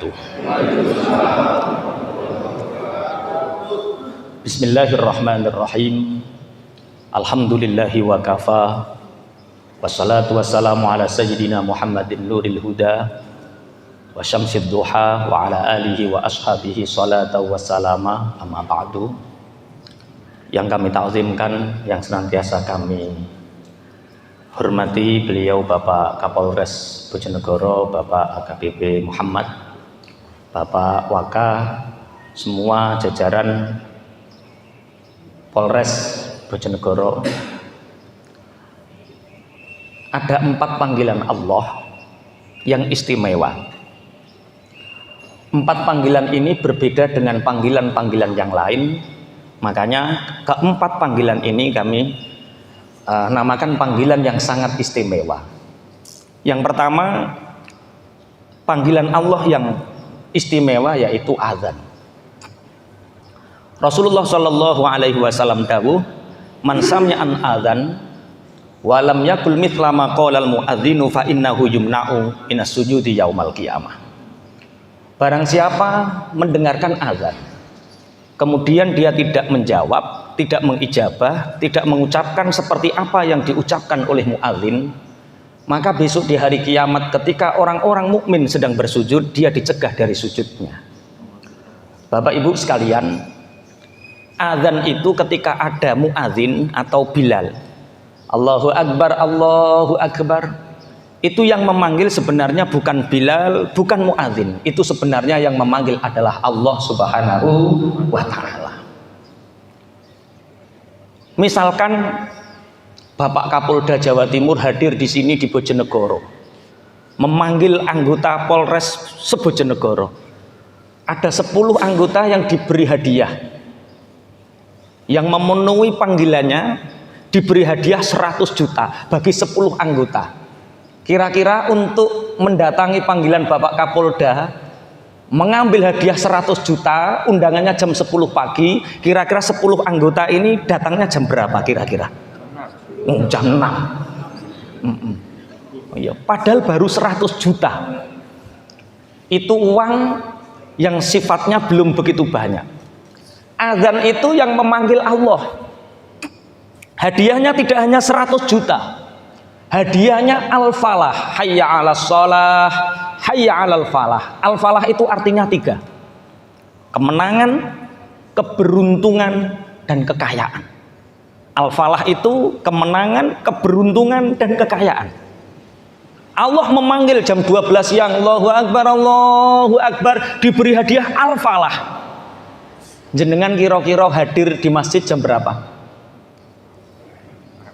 wabarakatuh. Bismillahirrahmanirrahim. Alhamdulillahi wa kafa. Wassalatu wassalamu ala sayyidina Muhammadin nuril huda wa syamsid duha wa ala alihi wa ashabihi salatu wassalama, amma ba'du. Yang kami ta'zimkan, yang senantiasa kami hormati beliau Bapak Kapolres Bojonegoro, Bapak AKBP Muhammad, Bapak Waka, semua jajaran Polres Bojonegoro. Ada 4 panggilan Allah yang istimewa. 4 panggilan ini berbeda dengan panggilan-panggilan yang lain. Makanya keempat panggilan ini kami namakan panggilan yang sangat istimewa. Yang pertama, panggilan Allah yang istimewa yaitu azan. Rasulullah Shallallahu Alaihi Wasallam dawuh, man sami'an azan walam yakul mithla ma qala al muadzinu fa innahu yumna'u minas sujudi yaumal qiyamah. Barang siapa mendengarkan azan kemudian dia tidak menjawab, tidak mengijabah, tidak mengucapkan seperti apa yang diucapkan oleh muadzin, maka besok di hari kiamat ketika orang-orang mukmin sedang bersujud, dia dicegah dari sujudnya. Bapak Ibu sekalian, azan itu ketika ada muadzin atau Bilal, Allahu Akbar, Allahu Akbar, itu yang memanggil sebenarnya bukan Bilal, bukan muadzin. Itu sebenarnya yang memanggil adalah Allah Subhanahu wa Ta'ala. Misalkan Bapak Kapolda Jawa Timur hadir di sini di Bojonegoro, memanggil anggota Polres se-Bojonegoro. Ada 10 anggota yang diberi hadiah, yang memenuhi panggilannya diberi hadiah 100 juta bagi 10 anggota. Kira-kira untuk mendatangi panggilan Bapak Kapolda, mengambil hadiah 100 juta, undangannya jam 10 pagi, kira-kira 10 anggota ini datangnya jam berapa kira-kira? Jam 6. Oh iya, padahal baru 100 juta. Itu uang yang sifatnya belum begitu banyak. Azan itu yang memanggil Allah. Hadiahnya tidak hanya 100 juta. Hadiahnya al-falah, hayya 'alas shalah, hayya 'alal falah. Al-falah itu artinya 3. Kemenangan, keberuntungan, dan kekayaan. Al-falah itu kemenangan, keberuntungan, dan kekayaan. Allah memanggil jam 12 siang, Allahu Akbar, Allahu Akbar, diberi hadiah al-falah. Jenengan kira-kira hadir di masjid jam berapa?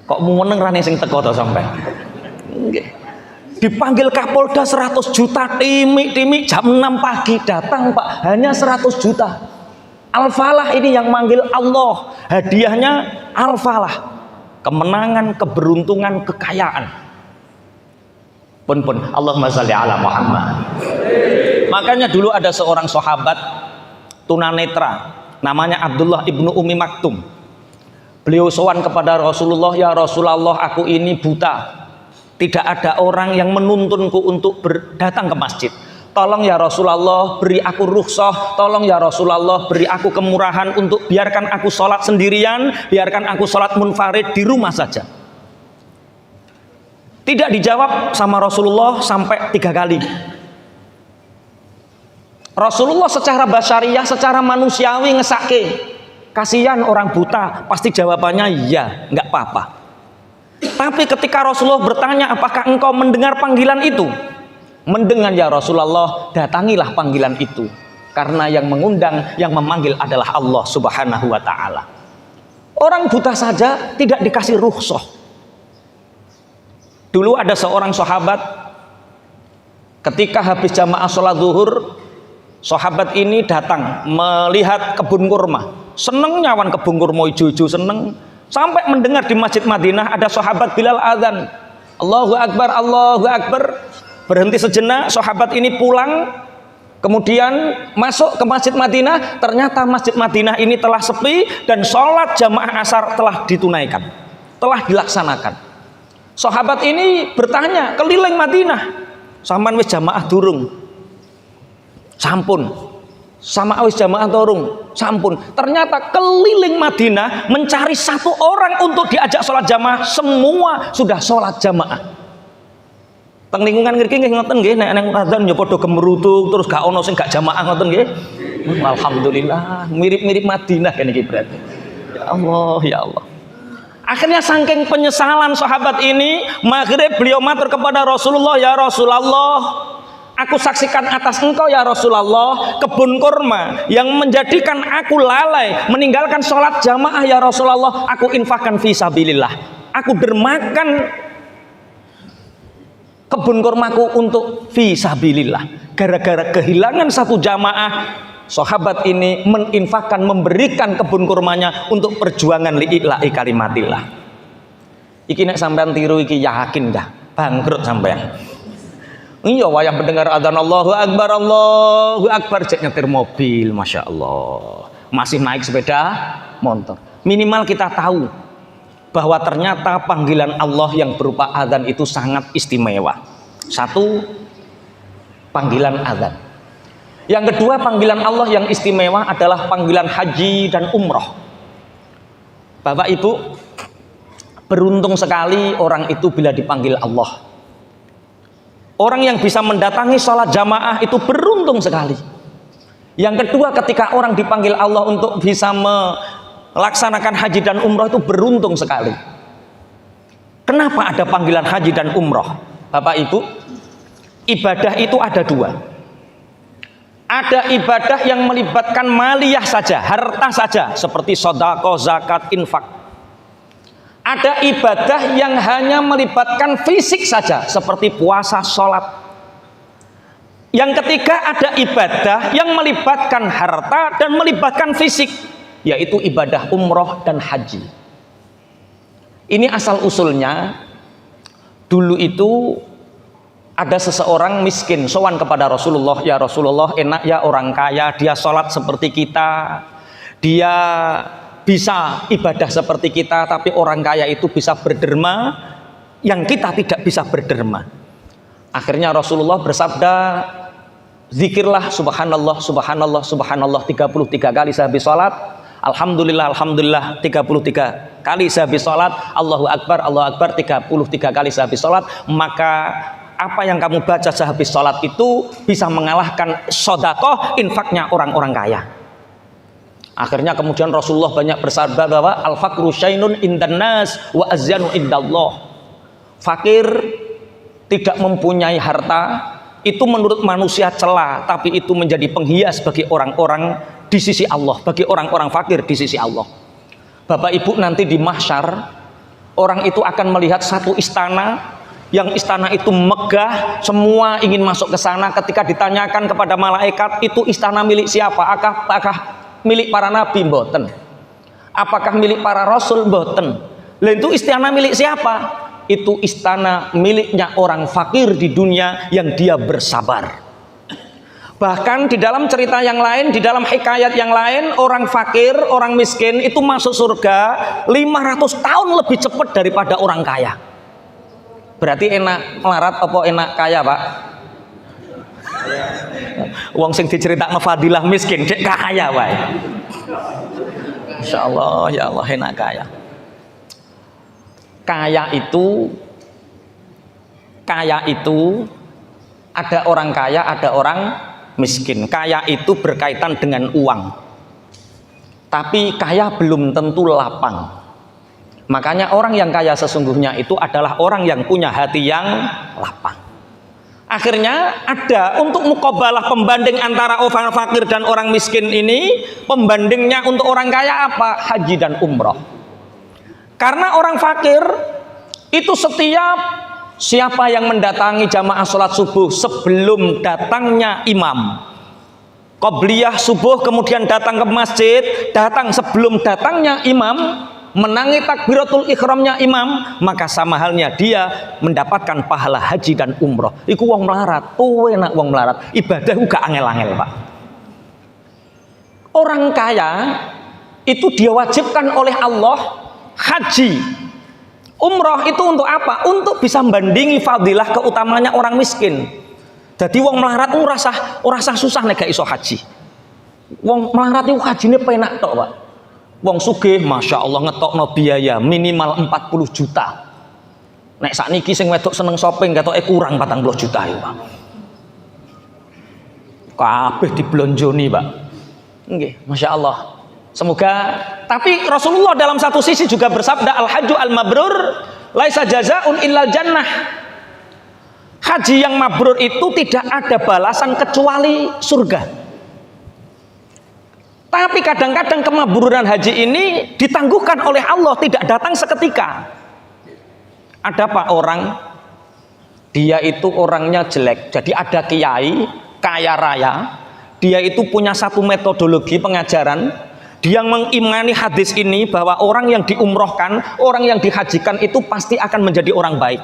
Kok meneng rane sing teko to sampai? Nggih. Dipanggil Kapolda 100 juta, timik-timik jam 6 pagi datang Pak, hanya 100 juta. Al-falah ini yang manggil Allah, hadiahnya al-falah. Kemenangan, keberuntungan, kekayaan. Pun Allahumma shalli ala Muhammad. Makanya dulu ada seorang sahabat tunanetra namanya Abdullah ibnu Umi Maktum. Beliau sowan kepada Rasulullah, ya Rasulullah, aku ini buta. Tidak ada orang yang menuntunku untuk datang ke masjid. Tolong ya Rasulullah, beri aku rukhsah. Tolong ya Rasulullah, beri aku kemurahan untuk biarkan aku sholat sendirian, biarkan aku sholat munfarid di rumah saja. Tidak dijawab sama Rasulullah sampai 3 kali. Rasulullah secara basyariah, secara manusiawi ngesake, kasihan orang buta, pasti jawabannya iya, nggak apa-apa. Tapi ketika Rasulullah bertanya, apakah engkau mendengar panggilan itu? Mendengar ya Rasulullah, datangilah panggilan itu. Karena yang mengundang, yang memanggil adalah Allah Subhanahu wa Ta'ala. Orang buta saja tidak dikasih rukhsah. Dulu ada seorang sahabat, ketika habis jamaah sholat zuhur, sahabat ini datang melihat kebun kurma. Seneng nyawan kebun kurma ijo-ijo, seneng. Sampai mendengar di Masjid Madinah ada sahabat Bilal azan, Allahu Akbar, Allahu Akbar. Berhenti sejenak, sahabat ini pulang, kemudian masuk ke Masjid Madinah. Ternyata Masjid Madinah ini telah sepi dan sholat jamaah asar telah ditunaikan, telah dilaksanakan. Sahabat ini bertanya keliling Madinah, sampean wis jamaah durung? Sampun. Sama awis jamaah torung, sampun. Ternyata keliling Madinah mencari satu orang untuk diajak sholat jamaah, semua sudah sholat jamaah. Teng lingkungan ngriki nggih ngoten nggih, nek nang adzan ya padha gemerutuk terus gak ono sing gak jamaah ngoten nggih. Alhamdulillah, mirip-mirip Madinah kan iki berarti. Ya Allah, ya Allah. Akhirnya saking penyesalan sahabat ini, maghrib beliau matur kepada Rasulullah, ya Rasulullah, aku saksikan atas engkau ya Rasulullah kebun kurma yang menjadikan aku lalai meninggalkan sholat jamaah ya Rasulullah, aku infakkan fi sabilillah, aku dermakan kebun kurmaku untuk fi sabilillah. Gara-gara kehilangan satu jamaah, sahabat ini meninfakkan, memberikan kebun kurmanya untuk perjuangan li'ila'i kalimatillah. Iki nek sampean tiru iki yakin dah bangkrut sampean. Iya, wayang mendengar adzan Allahu Akbar cek nyetir mobil, masya Allah, masih naik sepeda motor. Minimal kita tahu bahwa ternyata panggilan Allah yang berupa adzan itu sangat istimewa. Satu, panggilan adzan. Yang kedua, panggilan Allah yang istimewa adalah panggilan haji dan umroh. Bapak Ibu, beruntung sekali orang itu bila dipanggil Allah. Orang yang bisa mendatangi sholat jamaah itu beruntung sekali. Yang kedua, ketika orang dipanggil Allah untuk bisa melaksanakan haji dan umroh itu beruntung sekali. Kenapa ada panggilan haji dan umroh? Bapak Ibu, ibadah itu ada dua. Ada ibadah yang melibatkan maliyah saja, harta saja, seperti sedekah, zakat, infak. Ada ibadah yang hanya melibatkan fisik saja, seperti puasa, sholat. Yang ketiga, ada ibadah yang melibatkan harta dan melibatkan fisik, yaitu ibadah umroh dan haji. Ini asal usulnya. Dulu itu ada seseorang miskin sowan kepada Rasulullah, ya Rasulullah, enak ya orang kaya, dia sholat seperti kita, dia bisa ibadah seperti kita, tapi orang kaya itu bisa berderma yang kita tidak bisa berderma. Akhirnya Rasulullah bersabda, zikirlah subhanallah subhanallah subhanallah 33 kali sehabis sholat, alhamdulillah alhamdulillah 33 kali sehabis sholat, Allahu Akbar 33 kali sehabis sholat, maka apa yang kamu baca sehabis sholat itu bisa mengalahkan sedekah, infaknya orang-orang kaya. Akhirnya kemudian Rasulullah banyak bersabda bahwa al-faqru syainun indan nas wa azyanu indallah. Fakir, tidak mempunyai harta, itu menurut manusia celah, tapi itu menjadi penghias bagi orang-orang di sisi Allah, bagi orang-orang fakir di sisi Allah. Bapak Ibu, nanti di mahsyar orang itu akan melihat satu istana, yang istana itu megah, semua ingin masuk ke sana. Ketika ditanyakan kepada malaikat, itu istana milik siapa? Apakah milik para nabi? Mboten. Apakah milik para rasul? Mboten. Lah itu istana milik siapa? Itu istana miliknya orang fakir di dunia yang dia bersabar. Bahkan di dalam cerita yang lain, di dalam hikayat yang lain, orang fakir, orang miskin itu masuk surga 500 tahun lebih cepat daripada orang kaya. Berarti enak melarat apa enak kaya, Pak? Wong sing diceritakno fadilah miskin cek kaya wae. Insyaallah, ya Allah, enak kaya. Kaya itu ada orang kaya, ada orang miskin. Kaya itu berkaitan dengan uang. Tapi kaya belum tentu lapang. Makanya orang yang kaya sesungguhnya itu adalah orang yang punya hati yang lapang. Akhirnya ada untuk muqabalah, pembanding antara orang fakir dan orang miskin ini, pembandingnya untuk orang kaya apa? Haji dan umroh. Karena orang fakir itu siapa yang mendatangi jamaah sholat subuh sebelum datangnya imam, qobliyah subuh, kemudian datang ke masjid, datang sebelum datangnya imam, menangi takbiratul ihramnya imam, maka sama halnya dia mendapatkan pahala haji dan umroh. Iku wong melarat, enak wong melarat, ibadah uga angel-angel, Pak. Orang kaya itu diwajibkan oleh Allah haji, umroh itu untuk apa? Untuk bisa membandingi fadilah keutamanya orang miskin. Jadi wong melarat ora sah susah nek gak iso haji. Wong melarat itu hajine penak tok, Pak. Wong sugih Masya Allah ngetokno biaya minimal 40 juta. Nek sakniki sing wedok seneng shopping ketoke kurang 40 juta ya, Pak. Kabeh diblonjoni, Pak. Nggih, Masya Allah. Semoga, tapi Rasulullah dalam satu sisi juga bersabda, al-hajju al-mabrur laisa jazaa'un illal jannah. Haji yang mabrur itu tidak ada balasan kecuali surga. Tapi kadang-kadang kemabruran haji ini ditangguhkan oleh Allah, tidak datang seketika. Ada Pak orang, dia itu orangnya jelek. Jadi ada kiai kaya raya, dia itu punya satu metodologi pengajaran. Dia mengimani hadis ini bahwa orang yang diumrohkan, orang yang dihajikan itu pasti akan menjadi orang baik.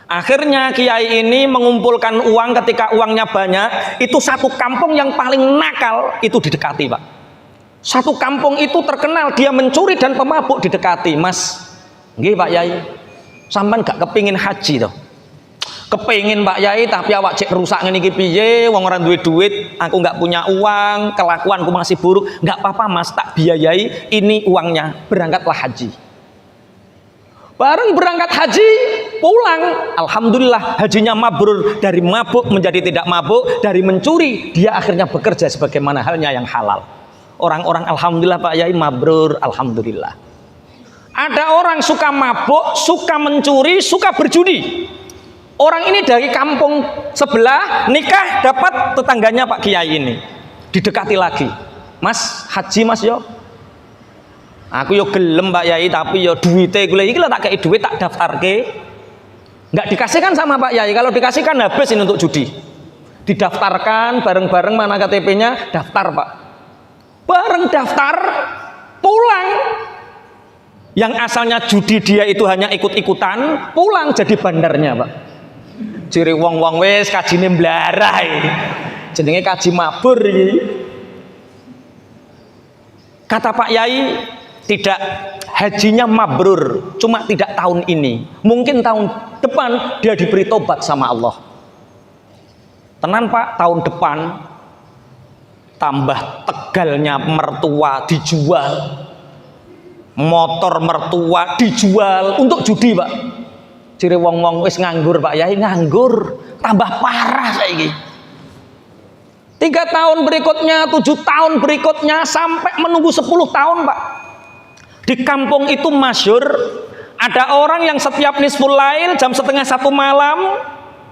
Akhirnya kiai ini mengumpulkan uang, ketika uangnya banyak, itu satu kampung yang paling nakal itu didekati, Pak. Satu kampung itu terkenal dia mencuri dan pemabuk didekati. Mas, nggih Pak Yai, sampean gak kepingin haji toh? Kepingin Pak Yai, tapi awak cek rusak ngene iki piye, wong ora duwe duit, aku nggak punya uang, kelakuanku masih buruk. Nggak apa-apa Mas, tak biayai, ini uangnya, berangkatlah haji. Bareng berangkat haji, pulang, alhamdulillah hajinya mabrur, dari mabuk menjadi tidak mabuk, dari mencuri dia akhirnya bekerja sebagaimana halnya yang halal. Orang-orang alhamdulillah Pak Yai mabrur, alhamdulillah. Ada orang suka mabuk, suka mencuri, suka berjudi. Orang ini dari kampung sebelah nikah, dapat tetangganya Pak Kiai ini, didekati lagi. Mas haji Mas yo. Aku yo gelem Pak Yai, tapi yo duite gue iki lho tak kei duit tak daftarke. Enggak dikasihkan sama Pak Yai, kalau dikasihkan habis ini untuk judi. Didaftarkan bareng-bareng, mana KTP-nya, daftar Pak. Bareng daftar, pulang. Yang asalnya judi dia itu hanya ikut-ikutan, pulang jadi bandarnya Pak. Ciri wong-wong wis kajine mblarah iki. Jenenge kaji mabur iki. Kata Pak Yai, tidak, hajinya mabrur, cuma tidak tahun ini, mungkin tahun depan dia diberi tobat sama Allah. Tenan Pak, tahun depan tambah tegalnya mertua dijual, motor mertua dijual untuk judi Pak. Ciri wong-wong wis nganggur Pak Yai, nganggur, tambah parah saiki. 3 tahun berikutnya, 7 tahun berikutnya, sampai menunggu 10 tahun Pak. Di kampung itu masyhur, ada orang yang setiap nisful lail jam 12:30 malam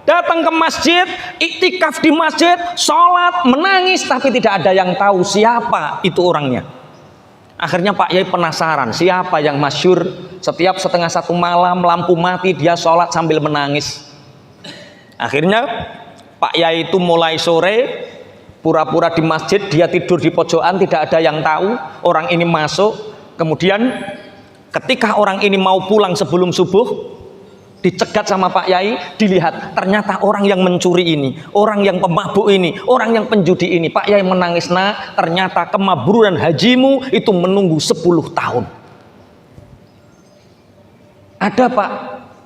datang ke masjid, iktikaf di masjid, sholat, menangis, tapi tidak ada yang tahu siapa itu orangnya. Akhirnya Pak Yai penasaran, siapa yang masyhur setiap 12:30 malam lampu mati dia sholat sambil menangis. Akhirnya Pak Yai itu mulai sore pura-pura di masjid, dia tidur di pojokan, tidak ada yang tahu. Orang ini masuk. Kemudian ketika orang ini mau pulang sebelum subuh, dicegat sama Pak Yai, dilihat ternyata orang yang mencuri ini, orang yang pemabuk ini, orang yang penjudi ini. Pak Yai menangis, nah ternyata kemabruran hajimu itu menunggu 10 tahun. Ada Pak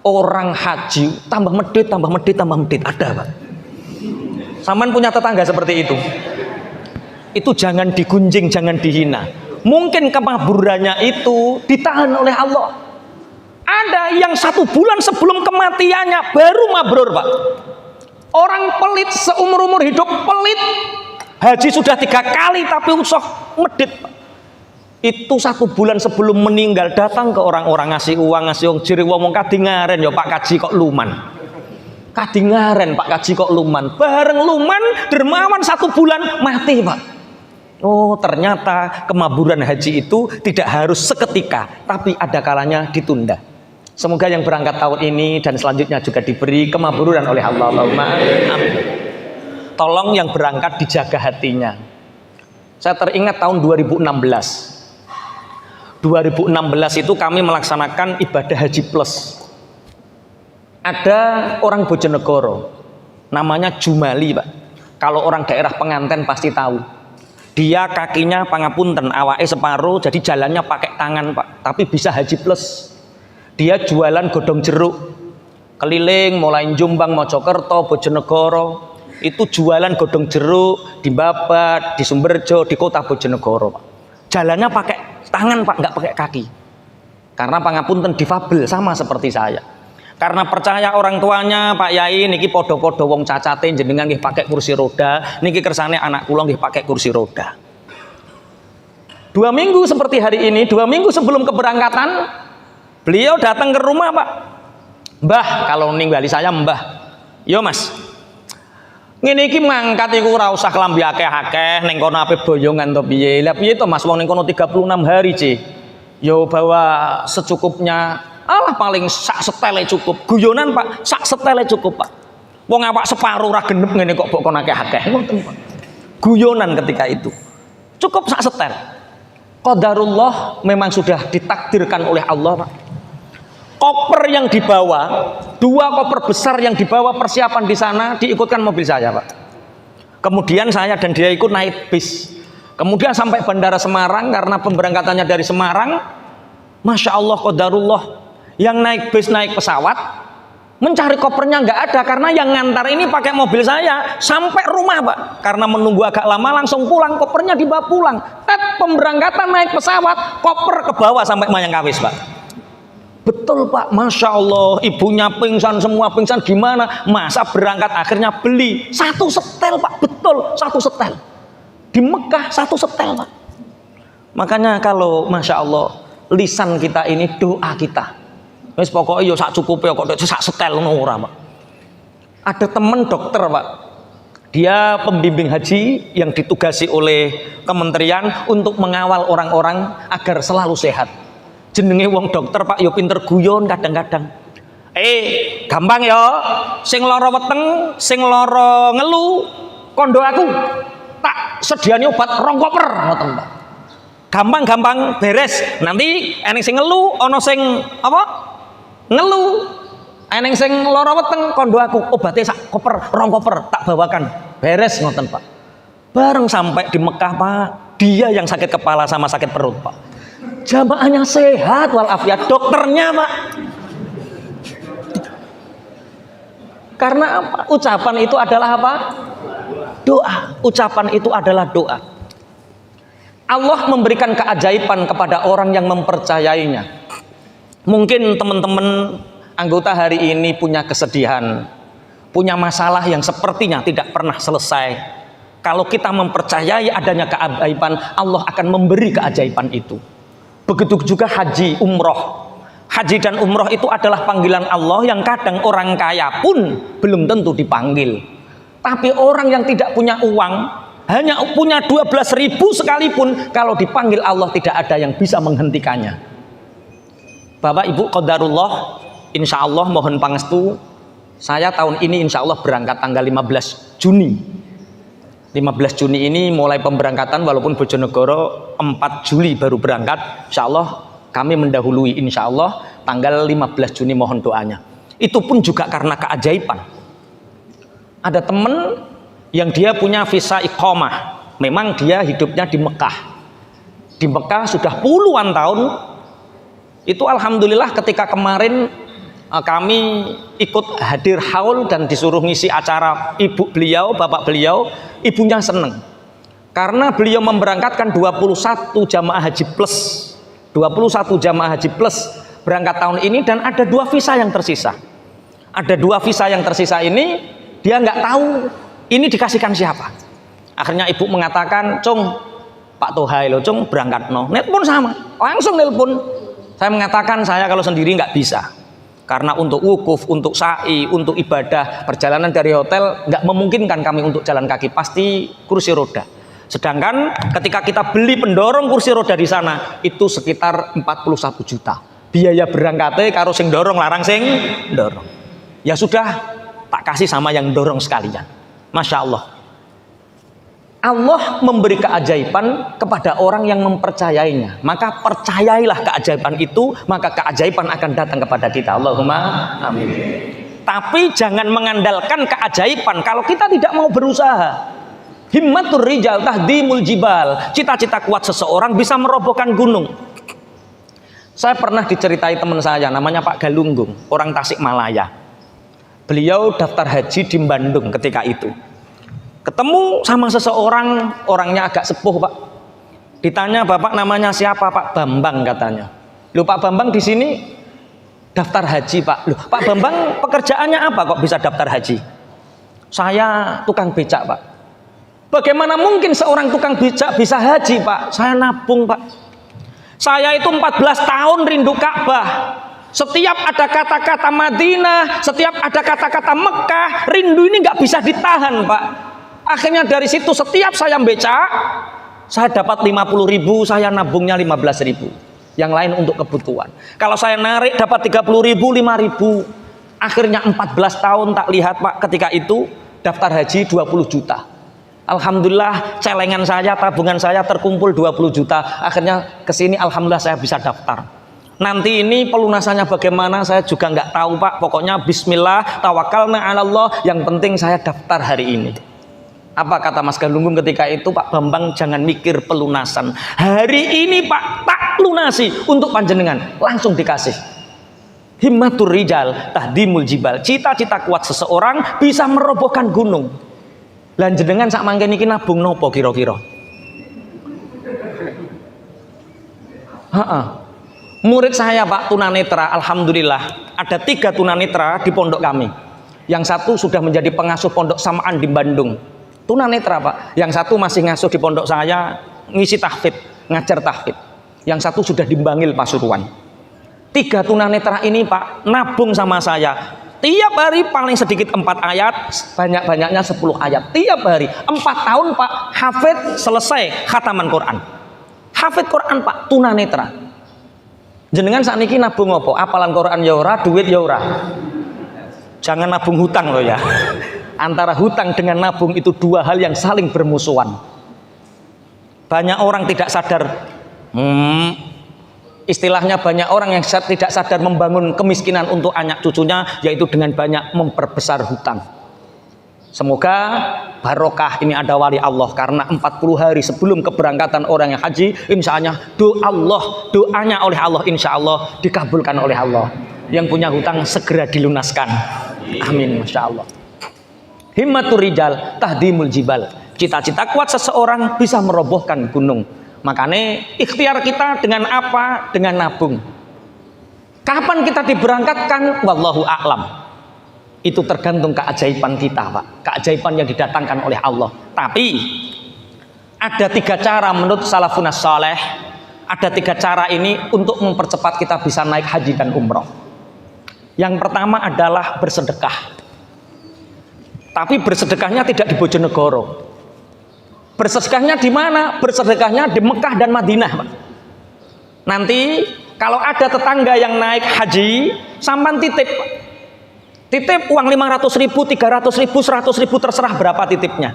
orang haji tambah medit, tambah medit, tambah medit, ada Pak. Saman punya tetangga seperti itu. Itu jangan digunjing, jangan dihina. Mungkin kemabrurannya itu ditahan oleh Allah. Ada yang 1 bulan sebelum kematiannya baru mabrur Pak. Orang pelit seumur-umur hidup pelit. Haji sudah 3 kali tapi usah medit Pak. Itu 1 bulan sebelum meninggal datang ke orang-orang ngasih uang, jiri wong kadingaren ya Pak Kaji kok luman. Kadingaren Pak Kaji kok luman. Bareng luman dermawan 1 bulan mati Pak. Oh ternyata kemaburan haji itu tidak harus seketika, tapi ada kalanya ditunda. Semoga yang berangkat tahun ini dan selanjutnya juga diberi kemaburan oleh Allah. Allahumma amin. Tolong yang berangkat dijaga hatinya. Saya teringat tahun 2016. 2016 itu kami melaksanakan ibadah haji plus. Ada orang Bojonegoro, namanya Jumali Pak. Kalau orang daerah penganten pasti tahu. Dia kakinya pangapunten, awake separuh, jadi jalannya pakai tangan Pak, tapi bisa haji plus. Dia jualan godong jeruk. keliling mulai Jombang, Mojokerto, Bojonegoro, itu jualan godong jeruk di Babat, di Sumberjo, di kota Bojonegoro, Pak. Jalannya pakai tangan, Pak, nggak pakai kaki. Karena pangapunten difabel sama seperti saya. Karena percaya orang tuanya, Pak Yai niki podo-podo wong cacate jenengan nggih pakai kursi roda, niki kersane anak kula nggih pakai kursi roda. 2 minggu seperti hari ini, 2 minggu sebelum keberangkatan, beliau datang ke rumah, Pak. Mbah, kalau ningali saya Mbah. Yo Mas. Ngene iki mangkat iku ora usah klambi akeh-akeh ning kono ape boyongan to piye. Lah piye to Mas wong ning kono 36 hari, C. Yo bawa secukupnya. Alah paling sak setele cukup. Guyonan, Pak, sak setele cukup, Pak. Wong awak separuh ra genep ngene kok kon akeh-akeh. Ngoten, Pak. Guyonan ketika itu. Cukup sak setel. Qadarullah memang sudah ditakdirkan oleh Allah, Pak. Koper yang dibawa, 2 koper besar yang dibawa persiapan di sana diikutkan mobil saya, Pak. Kemudian saya dan dia ikut naik bis. Kemudian sampai Bandara Semarang karena pemberangkatannya dari Semarang. Masya Allah, qadarullah. Yang naik bis, naik pesawat, mencari kopernya nggak ada karena yang ngantar ini pakai mobil saya sampai rumah, Pak. Karena menunggu agak lama langsung pulang, kopernya dibawa pulang. Pemberangkatan naik pesawat, koper ke bawah sampai Mayangkawis, Pak. Betul, Pak, Masya Allah, ibunya pingsan, semua pingsan. Gimana? Masa berangkat akhirnya beli 1 setel, Pak. Betul, 1 setel. Di Mekah 1 setel, Pak. Makanya kalau Masya Allah, lisan kita ini doa kita. Wis pokoke yo sak cukupe kok sak setel ngono ora, Pak. Ada teman dokter, Pak. Dia pembimbing haji yang ditugasi oleh kementerian untuk mengawal orang-orang agar selalu sehat. Jenenge wong dokter, Pak, yo pinter guyon kadang-kadang. Gampang yo. Sing lara weteng, sing lara ngelu, kondo aku. Tak sediani obat 2 koper ngoten, Pak. Gampang-gampang beres. Nanti eneng sing ngelu, ana sing apa? Ngelu, eneng sing lara weteng kondo aku, obatnya sak koper, 2 koper tak bawakan, beres ngoten, Pak. Bareng sampai di Mekah, Pak, dia yang sakit kepala sama sakit perut, Pak. Jamaahnya sehat walafiat, dokternya, Pak. Karena apa? Ucapan itu adalah apa? Doa. Ucapan itu adalah doa. Allah memberikan keajaiban kepada orang yang mempercayainya. Mungkin teman-teman anggota hari ini punya kesedihan, punya masalah yang sepertinya tidak pernah selesai. Kalau kita mempercayai adanya keajaiban, Allah akan memberi keajaiban itu. Begitu juga haji, umroh. Haji dan umroh itu adalah panggilan Allah yang kadang orang kaya pun belum tentu dipanggil. Tapi orang yang tidak punya uang, hanya punya 12.000 sekalipun, kalau dipanggil Allah tidak ada yang bisa menghentikannya. Bapak Ibu qadarullah, insya Allah mohon pangestu, saya tahun ini insya Allah berangkat tanggal 15 Juni. 15 Juni ini mulai pemberangkatan, walaupun Bojonegoro 4 Juli baru berangkat. Insya Allah kami mendahului, insya Allah tanggal 15 Juni mohon doanya. Itu pun juga karena keajaiban. Ada teman yang dia punya visa iqamah, memang dia hidupnya di Mekah. Di Mekah sudah puluhan tahun. Itu alhamdulillah ketika kemarin kami ikut hadir haul dan disuruh ngisi acara ibu beliau, bapak beliau, ibunya seneng. Karena beliau memberangkatkan 21 jamaah haji plus. 21 jamaah haji plus berangkat tahun ini dan ada 2 visa yang tersisa. Ada 2 visa yang tersisa ini dia nggak tahu ini dikasihkan siapa. Akhirnya ibu mengatakan, "Cung, Pak Tohai lo, Cung berangkat no." Nelpon sama, langsung nelpon. Saya mengatakan saya kalau sendiri nggak bisa, karena untuk wukuf, untuk sa'i, untuk ibadah, perjalanan dari hotel nggak memungkinkan kami untuk jalan kaki, pasti kursi roda. Sedangkan ketika kita beli pendorong kursi roda di sana itu sekitar 41 juta. Biaya berangkatnya karo sing dorong larang sing dorong. Ya sudah, tak kasih sama yang dorong sekalian. Masya Allah. Allah memberi keajaiban kepada orang yang mempercayainya. Maka percayailah keajaiban itu, maka keajaiban akan datang kepada kita. Allahumma amin. Tapi jangan mengandalkan keajaiban kalau kita tidak mau berusaha. Himmatur rijal tahdimul jibal. Cita-cita kuat seseorang bisa merobohkan gunung. Saya pernah diceritai teman saya namanya Pak Galunggung, orang Tasikmalaya. Beliau daftar haji di Bandung ketika itu. Ketemu sama seseorang, orangnya agak sepuh Pak. Ditanya, Bapak namanya siapa? Pak Bambang katanya. Loh Pak Bambang di sini daftar haji Pak. Loh Pak Bambang pekerjaannya apa kok bisa daftar haji? Saya tukang becak Pak. Bagaimana mungkin seorang tukang becak bisa haji Pak? Saya nabung Pak. Saya itu 14 tahun rindu Ka'bah. Setiap ada kata-kata Madinah, setiap ada kata-kata Mekah, rindu ini nggak bisa ditahan Pak. Akhirnya dari situ setiap saya becak, saya dapat 50.000, saya nabungnya 15.000. Yang lain untuk kebutuhan. Kalau saya narik dapat 30.000, 5.000. Akhirnya 14 tahun tak lihat Pak, ketika itu daftar haji 20 juta. Alhamdulillah celengan saya, tabungan saya terkumpul 20 juta. Akhirnya kesini alhamdulillah saya bisa daftar. Nanti ini pelunasannya bagaimana saya juga nggak tahu Pak. Pokoknya bismillah, tawakalna 'ala Allah. Yang penting saya daftar hari ini. Apa kata Mas Galunggung ketika itu? Pak Bambang jangan mikir pelunasan. Hari ini Pak tak lunasi untuk panjenengan. Langsung dikasih. Himmatur rijal tahdimul jibal. Cita-cita kuat seseorang bisa merobohkan gunung. Lan jenengan sak mangken iki nabung nopo kira-kira? Murid saya Pak tunanetra, alhamdulillah ada 3 tunanetra di pondok kami. Yang satu sudah menjadi pengasuh pondok Samaan di Bandung, tunanetra Pak. Yang satu masih ngasuh di pondok saya, ngisi tahfidz, ngajar tahfidz. Yang satu sudah di Bangil Pasuruan. 3 tunanetra ini Pak nabung sama saya. Tiap hari paling sedikit 4 ayat, banyak-banyaknya 10 ayat. Tiap hari 4 tahun Pak hafidz selesai khataman Quran. Hafidz Quran Pak tunanetra. Jenengan saat ini nabung apa? Apalan Quran ya ora, duit ya ora. Jangan nabung hutang loh ya. Antara hutang dengan nabung itu 2 hal yang saling bermusuhan. Banyak orang tidak sadar, istilahnya banyak orang yang tidak sadar membangun kemiskinan untuk anak cucunya, yaitu dengan banyak memperbesar hutang. Semoga barokah ini ada wali Allah, karena 40 hari sebelum keberangkatan orang yang haji, insya Allah doanya oleh Allah insya Allah dikabulkan oleh Allah. Yang punya hutang segera dilunaskan. Amin, masya Allah. Himmatur rijal tahdimul jibal. Cita-cita kuat seseorang bisa merobohkan gunung. Makanya ikhtiar kita dengan apa? Dengan nabung. Kapan kita diberangkatkan? Wallahu a'lam. Itu tergantung keajaiban kita Pak. Keajaiban yang didatangkan oleh Allah. Tapi ada 3 cara menurut salafun saleh. Ada 3 cara ini untuk mempercepat kita bisa naik haji dan umroh. Yang pertama adalah bersedekah. Tapi bersedekahnya tidak di Bojonegoro. Bersedekahnya di mana? Bersedekahnya di Mekah dan Madinah Pak. Nanti kalau ada tetangga yang naik haji, sampan titip Pak. Titip uang 500.000, 300.000, 100.000, terserah berapa titipnya.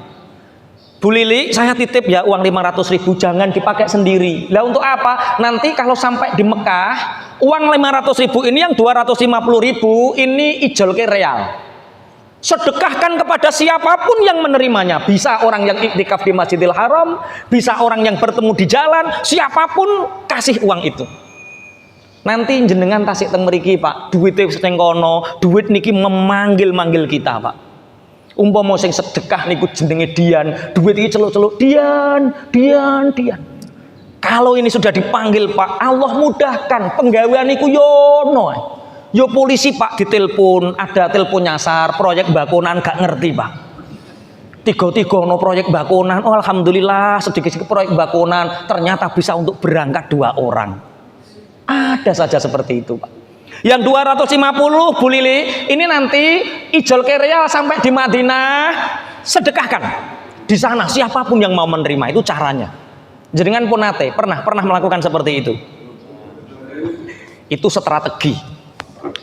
Bu Lili, saya titip ya uang 500.000, jangan dipakai sendiri. Lah untuk apa? Nanti kalau sampai di Mekah, uang 500.000 ini yang 250.000 ini ijol ke real. Sedekahkan kepada siapapun yang menerimanya. Bisa orang yang iktikaf di Masjidil Haram, bisa orang yang bertemu di jalan, siapapun kasih uang itu. Nanti jenengan tasik teng mriki Pak, duwite sing kono, duit niki memanggil-manggil kita Pak. Umpama sing sedekah niku jenenge Dian, duit iki celuk-celuk Dian. Kalau ini sudah dipanggil Pak, Allah mudahkan penggawean niku yono. Yo polisi Pak ditelepon, ada telepon nyasar, proyek bakonan gak ngerti Pak. Tiga-tiga no proyek bakonan, oh alhamdulillah sedikit-sedikit proyek bakonan, ternyata bisa untuk berangkat 2 orang. Ada saja seperti itu Pak. Yang 250 Bu Lili, ini nanti ijol kereal sampai di Madinah, sedekahkan di sana siapapun yang mau menerima. Itu caranya. Jenengan pun nate pernah melakukan seperti itu. Itu strategi.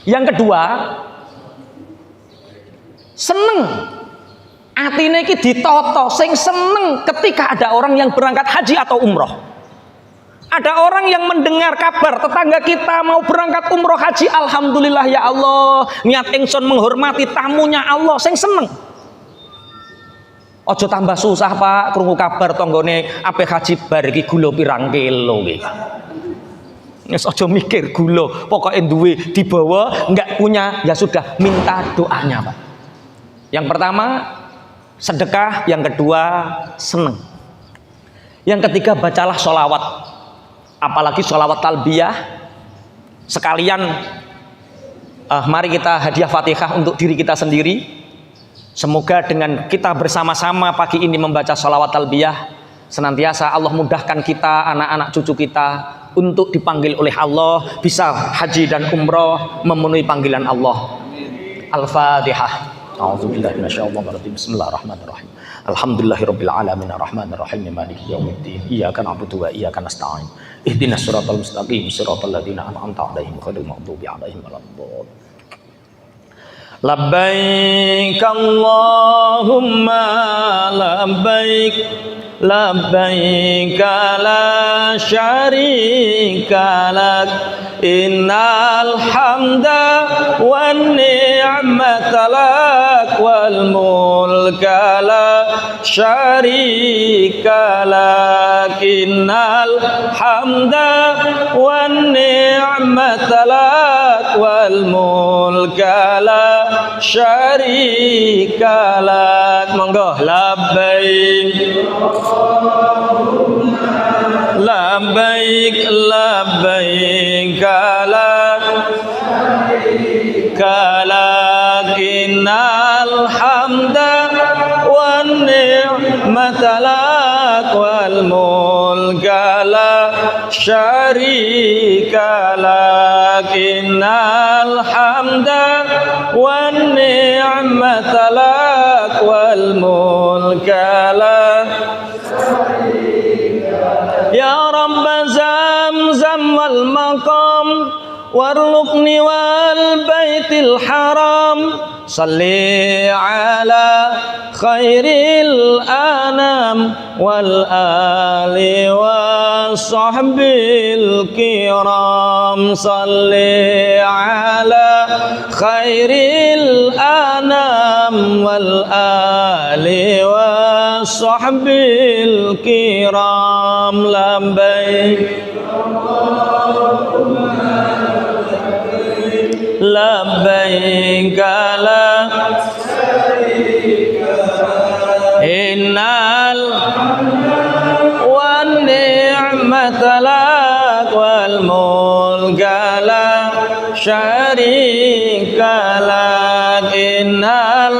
Yang kedua, seneng atine iki ditoto, sing seneng ketika ada orang yang berangkat haji atau umroh. Ada orang yang mendengar kabar tetangga kita mau berangkat umroh haji, alhamdulillah ya Allah, niat ingsun menghormati tamunya Allah, sing seneng. Ojo tambah susah Pak, krungu kabar tanggane ape haji bar iki gula pirang kilo iki. Wis aja mikir gula, pokoknya duwe dibawa, enggak punya ya sudah minta doanya, Pak. Yang pertama sedekah, yang kedua seneng. Yang ketiga bacalah sholawat, apalagi sholawat talbiyah. Sekalian mari kita hadiah Fatihah untuk diri kita sendiri. Semoga dengan kita bersama-sama pagi ini membaca sholawat talbiyah, senantiasa Allah mudahkan kita, anak-anak cucu kita untuk dipanggil oleh Allah, bisa haji dan umroh memenuhi panggilan Allah. Al-Fatihah. A'udzubillahi minasyaitonir rajim. Bismillahirrahmanirrahim. Alhamdulillahirabbil alamin arrahmanir rahim maliki yaumiddin. Iyyaka na'budu wa iyyaka nasta'in. Ihdinas siratal mustaqim, siratal ladzina an'amta 'alaihim ghairil maghdubi 'alaihim waladdallin. Labbaik Allahumma labbaik, labbaik la syarika lak, innal hamda wan ni'mata lak wal mulka la syarika lak, innal hamda wan ni'mata lak wal mulka la syarika lak. Monggo labbaik labbaik labbaik la syarika lak, innal hamda wan ni'mata lak wal mulka la syarika lak, innal hamda wan ni'mata lak wal mulka la. Ya Rabb Zamzam wal maqam warluqni wal baitil haram, salli ala khairil anam wal ali wa sahbil kiram, salli ala khairil anam wal ali wa sahbil kiram. Labbaik labbaik la innal wan ni'mata lak wal mulka la syarika lak, innal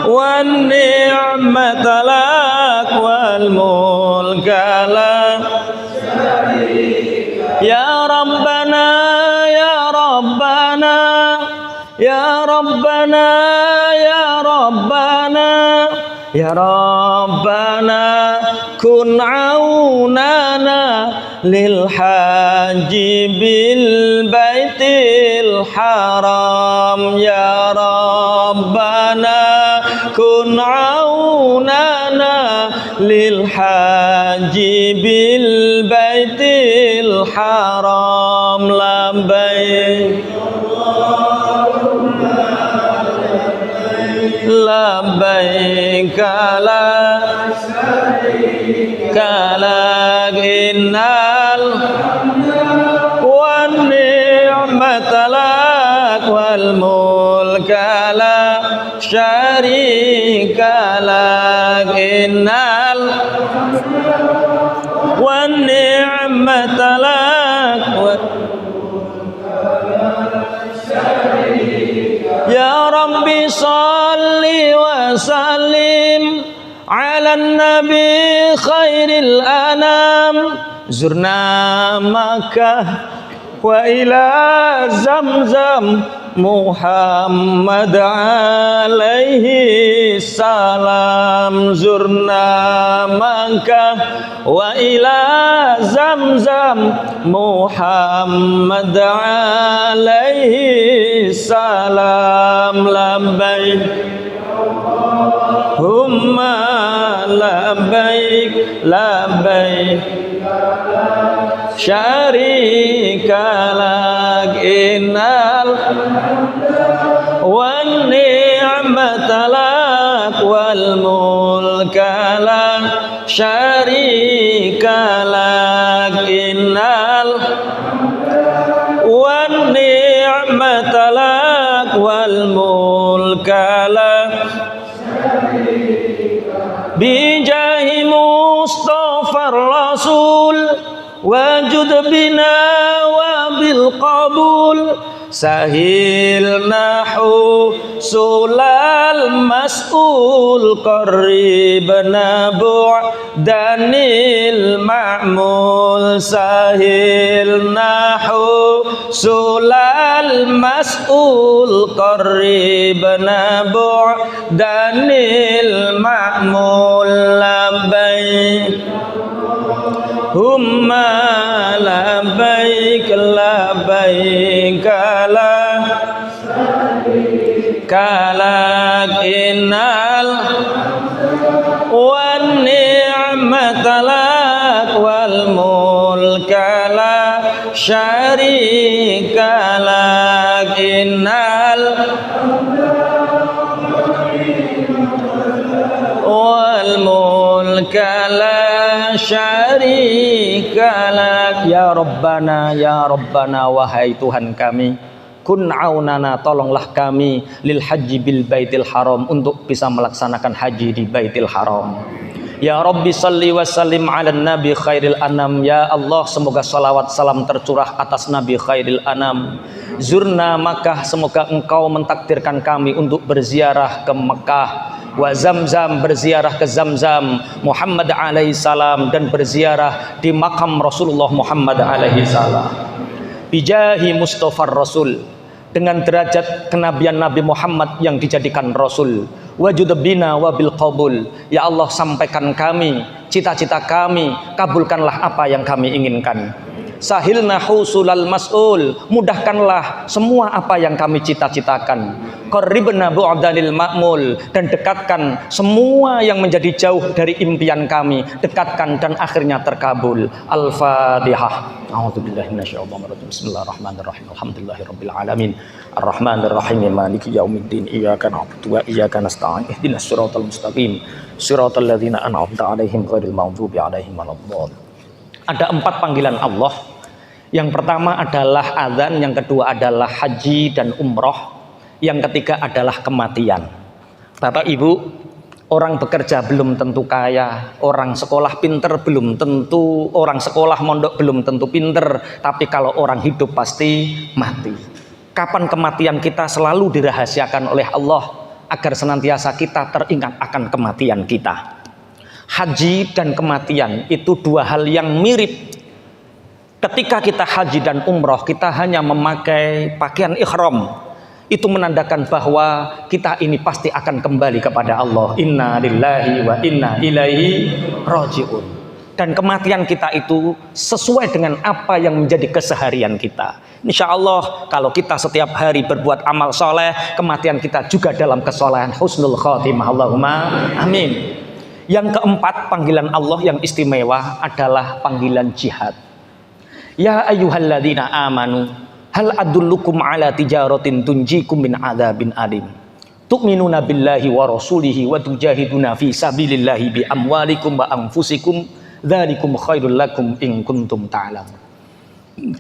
wan ni'mata lak wal mulka la. Ya Rabbana ya Rabbana ya Rabbana ya Rabbana ya Rabbana kun aunana lil haji bil baitil haram, ya Rabbana kun aunana lil haji bil baitil haram. Labbaik labbaik la syarika lak, innal wan ni'mata lak wal mulka la syarika lak, innal wan ni'mata lak. Ya Rabbi salli wa sallim ala nabi khairil anam, zurna Makkah wa ila Zamzam Muhammad alaihi salam, zurna Makkah wa ila Zamzam Muhammad alaihi salam. Labbaik Humma labbaik labbaik syarika lak, innal wan ni'mata lak wal mulka la syarika lak, innal bijahi Mustafa Rasul wajud bina wa bil qabul sahil nahu sulal mas'ul qaribna bu'danil ma'mul sahil nahu sulal mas'ul qaribna bu'danil ma'mul labbaik humma labbaik labbaik kalak innal wan ni'matalak wal mulka la syarika lak innal wal mulka la syarika lak. Ya Rabbana wahai Tuhan kami, kun aunana, tolonglah kami, lil haji bil baitil haram, untuk bisa melaksanakan haji di baitil haram. Ya Rabbi salli wa sallim ala nabi khairil anam. Ya Allah, semoga salawat salam tercurah atas nabi khairil anam. Zurna Makkah, semoga engkau mentakdirkan kami untuk berziarah ke Mekah. Wa Zamzam, berziarah ke Zamzam Muhammad alaihi salam, dan berziarah di makam Rasulullah Muhammad alaihi salam. Bijahi Mustafa Rasul, dengan derajat kenabian Nabi Muhammad yang dijadikan Rasul. Wajud bina wabil qabul, ya Allah, sampaikan kami cita-cita kami, kabulkanlah apa yang kami inginkan. Sahilna husulal mas'ul, mudahkanlah semua apa yang kami cita-citakan. Qarribna bu'danil ma'mul, dan dekatkan semua yang menjadi jauh dari impian kami, dekatkan dan akhirnya terkabul. Al-Fatihah. A'udzubillahi minasyaitonir rajim. Bismillahirrahmanirrahim. Alhamdulillahirabbil alamin. Arrahmanirrahim. Maliki yaumiddin. Iyyaka na'budu wa iyyaka nasta'in. Ihdinas siratal mustaqim. Siratal ladzina an'amta 'alaihim ghairil maghdubi 'alaihim waladdallin. Ada 4 panggilan Allah. Yang pertama adalah azan, yang kedua adalah haji dan umroh, yang ketiga adalah kematian. Bapak Ibu, orang bekerja belum tentu kaya, orang sekolah pinter belum tentu, orang sekolah mondok belum tentu pinter, tapi kalau orang hidup pasti mati. Kapan kematian kita selalu dirahasiakan oleh Allah agar senantiasa kita teringat akan kematian kita. Haji dan kematian itu 2 hal yang mirip. Ketika kita haji dan umroh, kita hanya memakai pakaian ihram. Itu menandakan bahwa kita ini pasti akan kembali kepada Allah. Inna lillahi wa inna ilaihi raji'un. Dan kematian kita itu sesuai dengan apa yang menjadi keseharian kita. Insya Allah kalau kita setiap hari berbuat amal soleh, kematian kita juga dalam kesolehan, husnul khotimah. Allahumma amin. Yang keempat, panggilan Allah yang istimewa adalah panggilan jihad. Ya ayyuhalladzina amanu, hal adullukum ala tijaratin tunjikum min adzabin alim. Tu'minuna billahi wa rasulihi wa tujahiduna fi sabilillahi bi amwalikum wa anfusikum, dzalikum khairul lakum in kuntum ta'lamun.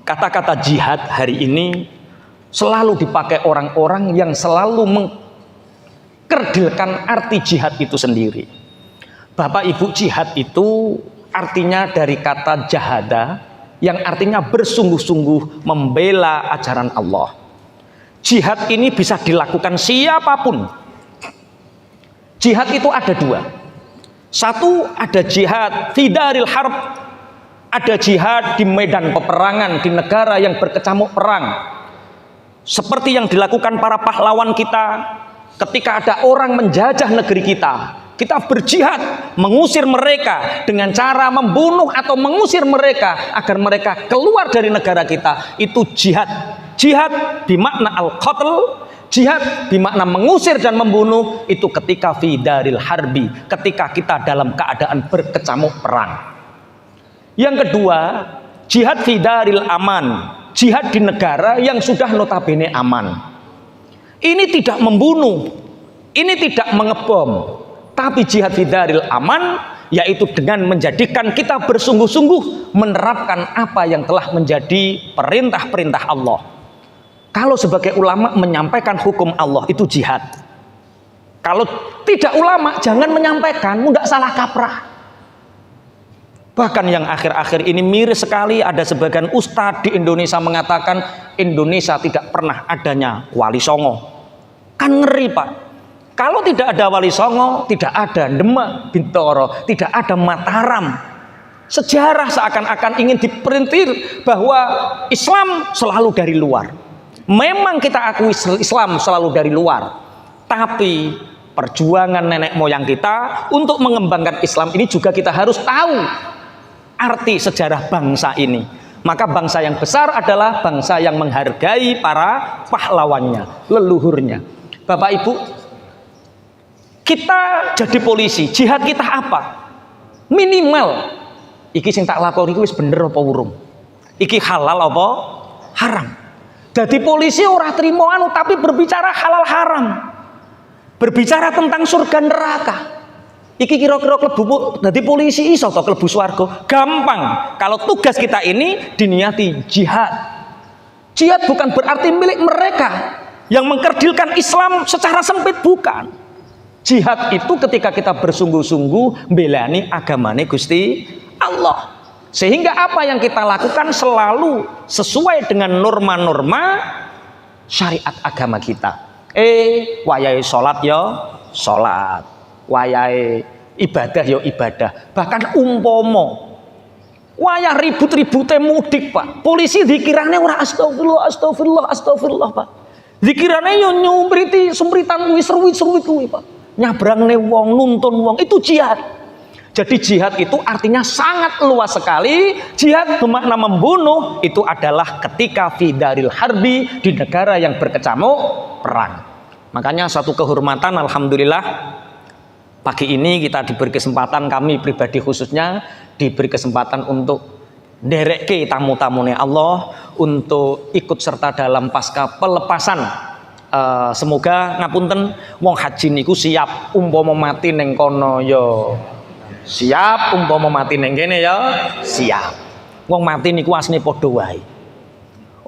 Kata-kata jihad hari ini selalu dipakai orang-orang yang selalu mengkerdilkan arti jihad itu sendiri. Bapak Ibu, jihad itu artinya dari kata jahada, yang artinya bersungguh-sungguh membela ajaran Allah. Jihad ini bisa dilakukan siapapun. Jihad itu ada 2. Satu, ada jihad fi daril harb, ada jihad di medan peperangan, di negara yang berkecamuk perang. Seperti yang dilakukan para pahlawan kita ketika ada orang menjajah negeri kita. Kita berjihad mengusir mereka dengan cara membunuh atau mengusir mereka agar mereka keluar dari negara kita. Itu jihad. Jihad bimakna al-qatl, jihad bimakna mengusir dan membunuh, itu ketika fi daril harbi, ketika kita dalam keadaan berkecamuk perang. Yang kedua, jihad fi daril aman, jihad di negara yang sudah notabene aman. Ini tidak membunuh, ini tidak mengebom, tapi jihad fi daril aman, yaitu dengan menjadikan kita bersungguh-sungguh menerapkan apa yang telah menjadi perintah-perintah Allah. Kalau sebagai ulama menyampaikan hukum Allah, itu jihad. Kalau tidak ulama, jangan menyampaikan, mudah salah kaprah. Bahkan yang akhir-akhir ini miris sekali, ada sebagian ustadz di Indonesia mengatakan Indonesia tidak pernah adanya wali songo. Kan ngeri Pak. Kalau tidak ada wali songo, tidak ada Demak Bintoro, tidak ada Mataram. Sejarah seakan-akan ingin diperintir bahwa Islam selalu dari luar. Memang kita akui Islam selalu dari luar, tapi perjuangan nenek moyang kita untuk mengembangkan Islam ini juga kita harus tahu arti sejarah bangsa ini. Maka bangsa yang besar adalah bangsa yang menghargai para pahlawannya, leluhurnya. Bapak Ibu, kita jadi polisi, jihad kita apa? Minimal iki sing tak lakoni iki wis bener apa urung? Iki halal apa haram? Jadi polisi ora trimo anu tapi berbicara halal haram. Berbicara tentang surga neraka. Iki kira-kira klebu dadi polisi iso to klebu swarga? Gampang. Kalau tugas kita ini diniati jihad. Jihad bukan berarti milik mereka yang mengkerdilkan Islam secara sempit, bukan. Jihad itu ketika kita bersungguh-sungguh belani agamane Gusti Allah. Sehingga apa yang kita lakukan selalu sesuai dengan norma-norma syariat agama kita. Wayahe salat ya salat, wayahe ibadah ya ibadah. Bahkan umpomo wayah ribut-ribute mudik Pak, polisi dikirane ora astagfirullah astagfirullah astagfirullah Pak. Dikirane yo nyumpriti sumpritan kuwi seruit-seruit kuwi Pak. Nyabrangne wong, nuntun wong, itu jihad. Jadi jihad itu artinya sangat luas sekali. Jihad bermakna membunuh, itu adalah ketika fidaril harbi, di negara yang berkecamuk perang. Makanya satu kehormatan, alhamdulillah pagi ini kita diberi kesempatan, kami pribadi khususnya diberi kesempatan untuk nderekke tamu-tamune Allah untuk ikut serta dalam pasca pelepasan. Semoga ngapunten wong haji niku siap umpama mati neng kono yo siap, umpama mati neng kene ya siap. Wong mati niku asline padha wae.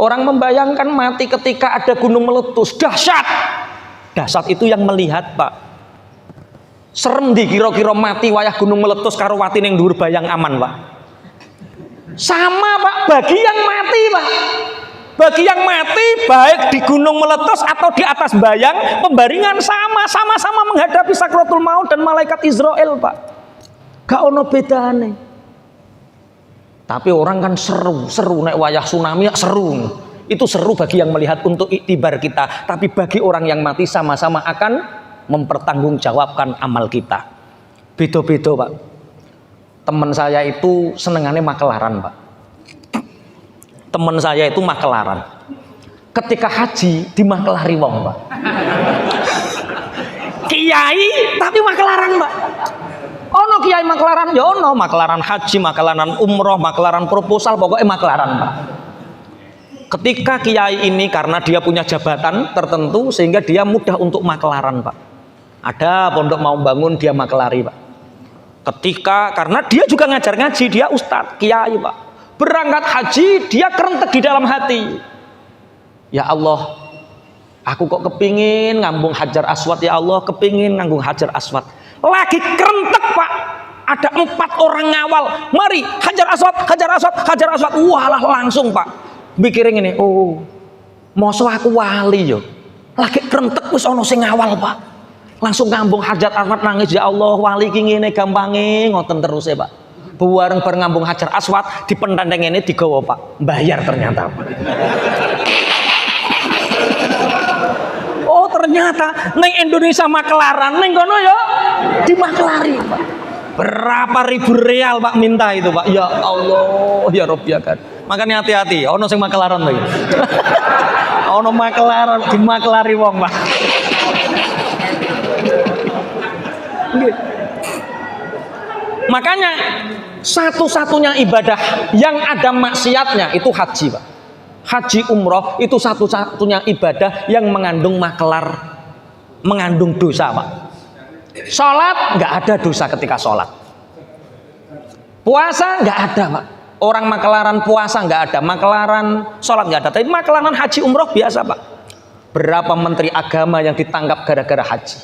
Orang membayangkan mati ketika ada gunung meletus, dahsyat. Dahsyat itu yang melihat Pak. Serem di kira-kira mati wayah gunung meletus karo wati ning dhuwur bayang aman Pak. Sama Pak, bagi yang mati Pak. Bagi yang mati baik di gunung meletus atau di atas bayang pembaringan sama-sama menghadapi sakratul maut dan malaikat Israel Pak. Gak ono bedane. Tapi orang kan seru nek wayah tsunami ya seru. Itu seru bagi yang melihat untuk iktibar kita, tapi bagi orang yang mati sama-sama akan mempertanggungjawabkan amal kita. Beda-beda Pak. Teman saya itu senengannya makelaran Pak. Teman saya itu makelaran. Ketika haji di makelari wong Pak. Kiai tapi makelaran Pak. Ono kiai makelaran, ya ono makelaran haji, makelaran umroh, makelaran proposal, pokoknya makelaran Pak. Ketika kiai ini karena dia punya jabatan tertentu sehingga dia mudah untuk makelaran Pak. Ada pondok mau bangun dia makelari Pak. Ketika karena dia juga ngajar ngaji, dia ustadz, kiai Pak. Berangkat haji dia kerentek di dalam hati. Ya Allah, aku kok kepingin ngambung Hajar Aswad ya Allah, kepingin ngambung Hajar Aswad. Lagi kerentek Pak, ada 4 orang ngawal, mari Hajar Aswad, Hajar Aswad, Hajar Aswad. Walah langsung Pak, mikirin ini, oh, mosok aku wali yo, lagi kerentek wis ono sing ngawal Pak, langsung ngambung Hajar Aswad nangis ya Allah, wali ki ngene gampange ngoten terus ya Pak. Bareng ngambung Hajar Aswad di pentandeng ini digawa Pak, bayar ternyata Pak. Oh ternyata neng Indonesia makelaran, neng kono ya di makelari Pak. Berapa ribu real Pak minta itu Pak. Ya Allah, ya Rob ya kan. Makanya hati-hati, ono sing makelaran lagi. Ono makelaran di makelari wong Pak. Makanya satu-satunya ibadah yang ada maksiatnya itu haji Pak. Haji umroh itu satu-satunya ibadah yang mengandung makelar, mengandung dosa Pak. Sholat nggak ada dosa ketika sholat. Puasa nggak ada Pak. Orang makelaran puasa nggak ada, makelaran sholat nggak ada. Tapi makelaran haji umroh biasa Pak. Berapa menteri agama yang ditangkap gara-gara haji?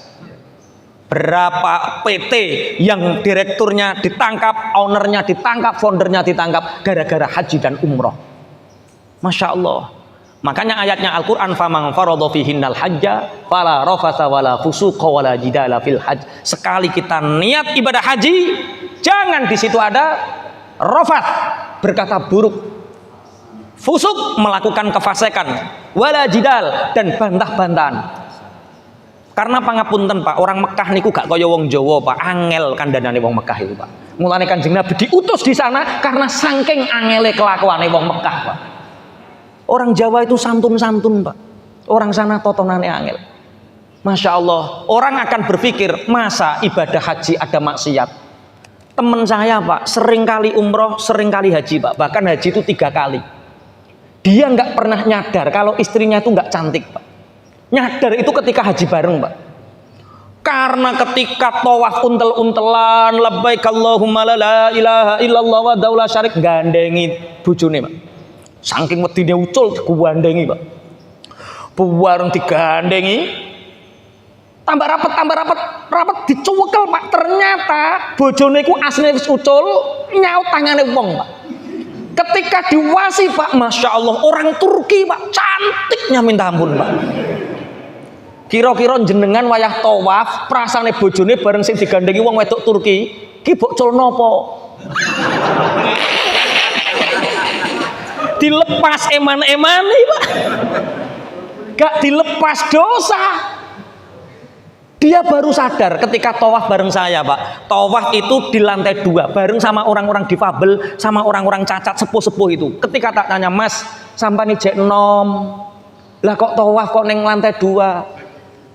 Berapa PT yang direkturnya ditangkap, ownernya ditangkap, foundernya ditangkap gara-gara haji dan umroh. Masya Allah. Makanya ayatnya Al-Quran, faman faradha fihinnal hajja fala rafasa wala fusuqa wala jidala fil hajj. Sekali kita niat ibadah haji, jangan di situ ada rafath, berkata buruk, fusuk, melakukan kefasikan, wala jidal, dan bantah-bantahan. Karena pangapunten Pak, orang Mekah niku gak kaya wong Jawa Pak, angel kandhanane wong Mekah itu Pak. Mulane Kanjeng Nabi diutus di sana karena saking angele kelakuane wong Mekah Pak. Orang Jawa itu santun-santun Pak. Orang sana totonane angel. Masya Allah, orang akan berpikir masa ibadah haji ada maksiat. Temen saya Pak, sering kali umroh, sering kali haji Pak. Bahkan haji itu 3 kali. Dia nggak pernah nyadar kalau istrinya itu nggak cantik Pak. Nyadar itu ketika haji bareng Pak. Karena ketika tawaf untel-untelan, labbaik Allahumma la ilaha illallah wa daula syarik, gandengi bojone Pak. Saking wedine ucul digandhengi Pak. Buwareng digandengi, tambah rapat dicuwekel Pak. Ternyata bojone ku asline wis ucul, nyaut tangane wong Pak. Ketika diwasi Pak, Masya Allah, orang Turki Pak, cantiknya minta ampun Pak. Kira-kira jenengan wayah tawaf, prasane bojone bareng sing digandengi wong wedok Turki, ki bocul napa? Dilepas eman-emani Pak. Gak dilepas dosa. Dia baru sadar ketika tawaf bareng saya Pak. Tawaf itu di lantai 2 bareng sama orang-orang difabel, sama orang-orang cacat sepuh-sepuh itu. Ketika tak tanya, Mas, sampani jek nom, lah kok tawaf kok neng lantai 2?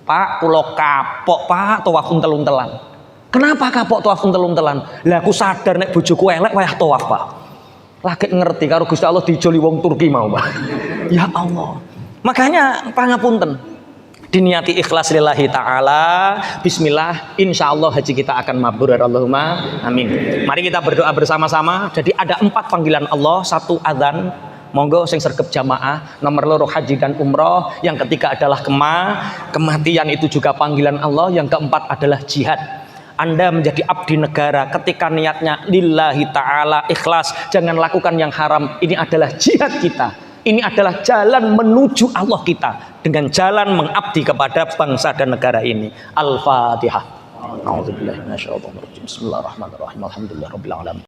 Pak, kula kapok Pak, tawaf untel-untelan. Kenapa kapok tawaf untel-untelan? Lah aku sadar nek bojoku elek wayah tawaf Pak. Lagi ngerti karo Gusti Allah dijoli wong Turki mau Pak. Ya Allah. Makanya pangapunten, diniati ikhlas lillahi ta'ala, bismillah, insya Allah haji kita akan mabrur, Allahumma amin. Mari kita berdoa bersama-sama. Jadi ada 4 panggilan Allah, 1 adzan, monggo sing sergep jamaah, nomor 2 haji dan umroh, yang ketiga adalah kematian itu juga panggilan Allah, yang keempat adalah jihad. Anda menjadi abdi negara ketika niatnya lillahi ta'ala, ikhlas, jangan lakukan yang haram. Ini adalah jihad kita. Ini adalah jalan menuju Allah kita, dengan jalan mengabdi kepada bangsa dan negara ini. Al-Fatihah. A'udzubillahi minasyaitonir rajim. Bismillahirrahmanirrahim. Alhamdulillahirabbil alamin.